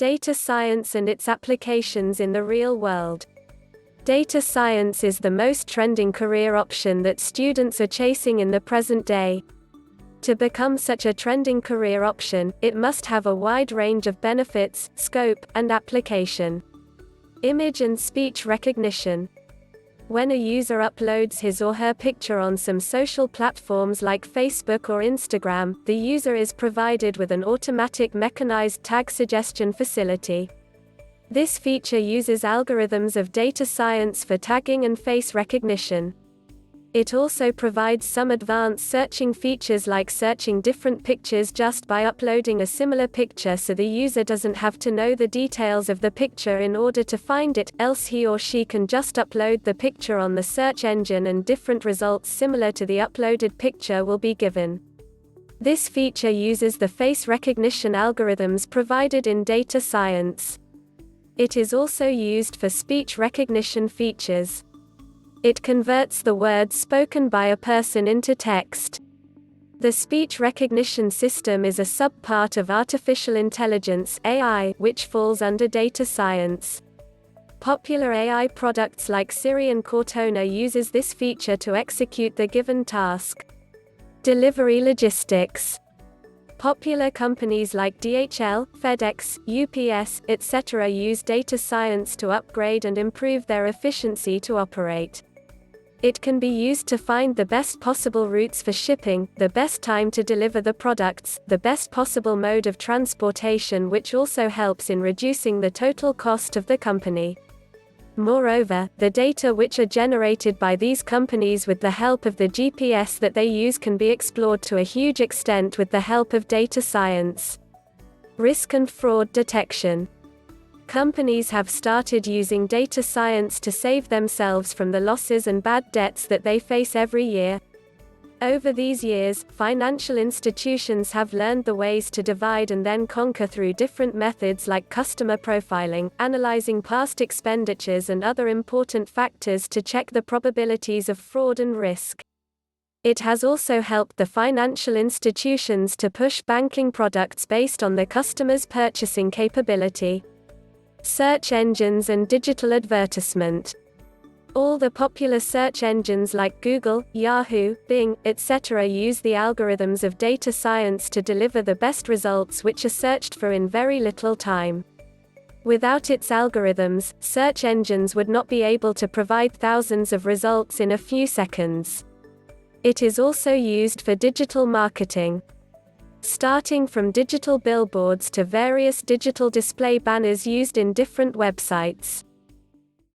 Data science and its applications in the real world. Data science is the most trending career option that students are chasing in the present day. To become such a trending career option, it must have a wide range of benefits, scope, and application. Image and speech recognition. When a user uploads his or her picture on some social platforms like Facebook or Instagram, the user is provided with an automatic mechanized tag suggestion facility. This feature uses algorithms of data science for tagging and face recognition. It also provides some advanced searching features like searching different pictures just by uploading a similar picture, so the user doesn't have to know the details of the picture in order to find it, else he or she can just upload the picture on the search engine and different results similar to the uploaded picture will be given. This feature uses the face recognition algorithms provided in data science. It is also used for speech recognition features. It converts the words spoken by a person into text. The speech recognition system is a subpart of artificial intelligence (AI), which falls under data science. Popular AI products like Siri and Cortana uses this feature to execute the given task. Delivery logistics. Popular companies like DHL, FedEx, UPS, etc. use data science to upgrade and improve their efficiency to operate. It can be used to find the best possible routes for shipping, the best time to deliver the products, the best possible mode of transportation, which also helps in reducing the total cost of the company. Moreover, the data which are generated by these companies with the help of the GPS that they use can be explored to a huge extent with the help of data science. Risk and fraud detection. Companies have started using data science to save themselves from the losses and bad debts that they face every year. Over these years, financial institutions have learned the ways to divide and then conquer through different methods like customer profiling, analyzing past expenditures and other important factors to check the probabilities of fraud and risk. It has also helped the financial institutions to push banking products based on the customer's purchasing capability. Search engines and digital advertisement. All the popular search engines like Google, Yahoo, Bing, etc. use the algorithms of data science to deliver the best results which are searched for in very little time. Without its algorithms, search engines would not be able to provide thousands of results in a few seconds. It is also used for digital marketing. Starting from digital billboards to various digital display banners used in different websites.